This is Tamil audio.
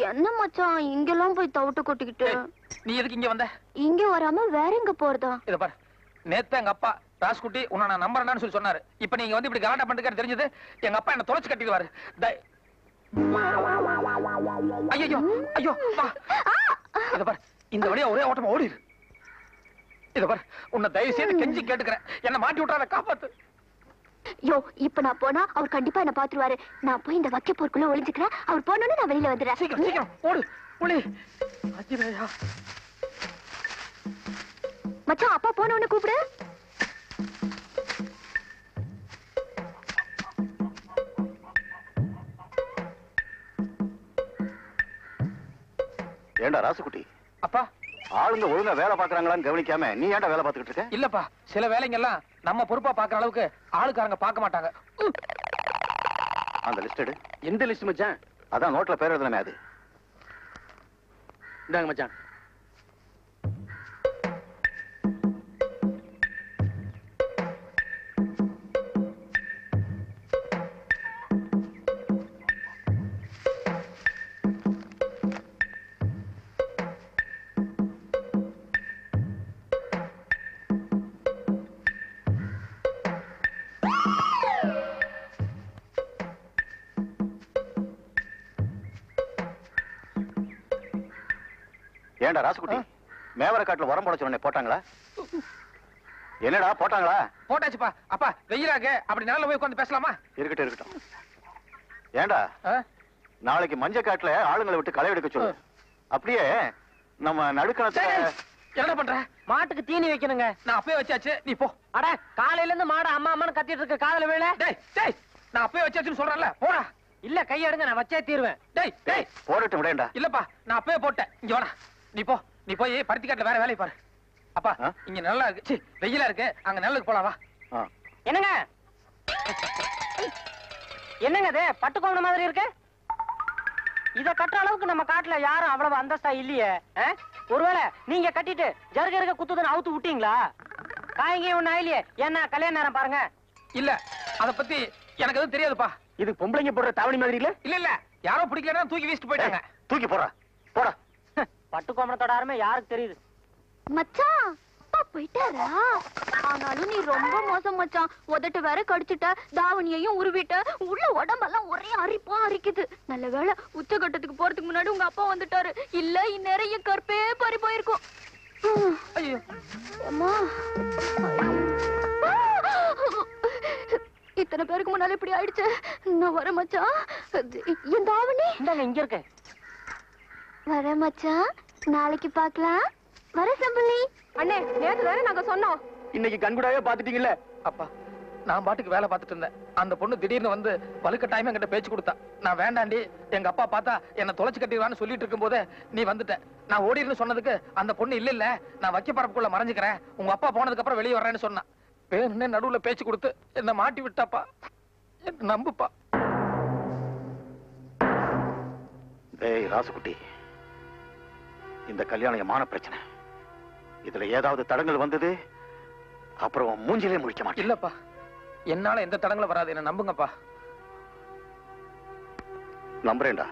என்ன மச்சான் இங்கெல்லாம் போய் தவிட்டு கொட்டிக்கிட்டு? நீ எதுக்கு இங்க வந்த? இங்க வராம வேற எங்க போறதா? இத பாரு, நேத்து எங்க அப்பா ராஸ்குட்டி உன்னை நான் நம்பறேன்னு சொல்லி சொன்னாரு. இப்ப நீங்க வந்து இப்படி கலாட்டா பண்ணிட்டு தெரிஞ்சது எங்க அப்பா என்ன தொலைச்சு கட்டிடுவாரு. ஐயோ ஐயோ இத பாரு, இந்த வழியா ஒரே ஓட்டமா ஓடிடு. இத பாரு, உன்னை தயவு செய்து கெஞ்சி கேட்டுக்கிறேன், என்ன மாட்டி விட்டாத காப்பாத்து. யோ, இப்ப நான் போனா அவர் கண்டிப்பா என்ன பாத்துருவாரு. நான் போய் இந்த வக்கே போர்க்குள்ள ஒளிஞ்சுக்கிறேன். அவர் போனோன்னு நான் வெளியில வந்துடுறேன். சீக்கிரம் சீக்கிரம் ஓடு புலி. அஜிரேயா மச்சான், அப்பா போனோன்னு கூப்பிடு. ஏண்டா ராசுகுட்டி, அப்பா ஆளுங்க ஒழுங்கா வேலை பாக்குறாங்களான்னு கவனிக்காம நீ ஏன்டா வேலை பார்த்துக்கிட்டு இருக்க? இல்லப்பா, சில வேலைங்க எல்லாம் நம்ம பொறுப்பா பாக்குற அளவுக்கு ஆளுக்காரங்க பார்க்க மாட்டாங்க. அந்த லிஸ்ட் எடு. எந்த லிஸ்ட் மச்சான்? அதான் நோட்ல பேர் எழுதுனமே அது. இந்தாங்க மச்சான். ஏண்டா ராசுகுட்டி, மேவர காட்டுல உரம் போட சொன்ன போட்டாங்களா? என்னடா போட்டாங்களா? போட்டாச்சுப்பா. அப்பா வெயிலாக அப்படி நிழல்ல போய் உட்கார்ந்து பேசலாமா? இருக்கட்டும் இருக்கட்டும். ஏண்டா நாளைக்கு மஞ்ச காட்டுல ஆளுங்களை விட்டு களை எடுக்க சொல்லு. அப்படியே நம்ம நடுக்கணத்தை என்ன பண்ற? மாட்டுக்கு தீனி வைக்கணுங்க. நான் அப்பவே வச்சாச்சு, நீ போ. அட, காலையில இருந்து மாடு அம்மா அம்மான்னு கத்திட்டு இருக்க, காதுல வேலை. டேய் டேய், நான் அப்பவே வச்சாச்சுன்னு சொல்றேன்ல, போடா. இல்ல, கையெடுங்க, நான் வச்சே தீருவேன். டேய் டேய், போடட்டும் விடேண்டா. இல்லப்பா, நான் அப்பவே போட்டேன். இங்க வாடா, நீ போ. நீ போய் பருத்தி காட்டுல வேற வேலையை பாரு. அப்பா இங்க நல்லா இருக்கு, சி வெயிலா இருக்கு, அங்க நல்லதுக்கு போலாம் வா. என்னங்க என்னங்க அது பட்டு கோவண மாதிரி இருக்கு? இத கட்டுற அளவுக்கு நம்ம காட்டுல யாரும் அவ்வளவு அந்தஸ்தா இல்லையே. ஒருவேளை நீங்க கட்டிட்டு ஜருக இருக்க குத்துதுன்னு அவுத்து விட்டீங்களா? காய்ங்க ஒண்ணு ஆயிலையே. என்ன கல்யாண நேரம் பாருங்க. இல்ல, அத பத்தி எனக்கு எதுவும் தெரியாதுப்பா. இது பொம்பளைங்க போடுற தாவணி மாதிரி இல்ல? இல்ல இல்ல, யாரோ பிடிக்கலன்னா தூக்கி வீசிட்டு போயிட்டாங்க. தூக்கி போடா போடா. பட்டு கோமணத்தோட அருமை யாருக்கு தெரியுது? மச்சான், அப்பா போயிட்டாரா? ஆனாலும் நீ ரொம்ப மோசம் மச்சான். உதட்டு வேற கடிச்சிட்ட, தாவணியையும் உருவிட்ட, உள்ள உடம்பெல்லாம் ஒரே அரிப்பா அரிக்குது. நல்ல வேளை உச்சகட்டத்துக்கு போறதுக்கு முன்னாடி உங்க அப்பா வந்துட்டாரு. இல்ல இந்நேரம் என் கற்பே பறி போயிருக்கும். ஐயோ அம்மா, இத்தனை பேருக்கு முன்னால இப்படி ஆயிடுச்சு. நான் வர மச்சான். என் தாவணி இங்க இருக்கு. வர மச்சான், நாளைக்கு பாக்கலாம். வர சம்பளி. அண்ணே, நேத்து தானே நாங்க சொன்னோம். இன்னைக்கு கண்கூடாவே பாத்துட்டீங்கல்ல. அப்பா, நான் பாட்டுக்கு வேலை பார்த்துட்டு இருந்தேன். அந்த பொண்ணு திடீர்னு வந்து வலுக்கட்டாயமா என்கிட்ட பேச்சு கொடுத்தா. நான் வேண்டாண்டி, எங்க அப்பா பார்த்தா என்ன தொலைச்சு கட்டிடுவான்னு சொல்லிட்டு இருக்கும் போதே நீ வந்துட்ட. நான் ஓடின்னு சொன்னதுக்கு அந்த பொண்ணு இல்ல இல்ல, நான் வைக்க பரப்புக்குள்ள மறைஞ்சுக்கிறேன், உங்க அப்பா போனதுக்கு அப்புறம் வெளியே வர்றேன்னு சொன்னா. பேருன்னே நடுவுல பேச்சு கொடுத்து என்ன மாட்டி விட்டாப்பா. என்ன நம்புப்பா. டேய் ராசுகுட்டி, இந்த கல்யாணம் மான பிரச்சனை. இதுல ஏதாவது தடங்கள் வந்தது அப்புறம் மூஞ்சிலே முழிக்க மாட்டேன். இல்லப்பா, என்னால எந்த தடங்களும் வராது, என்ன நம்புங்கப்பா. நம்புறேன்டா.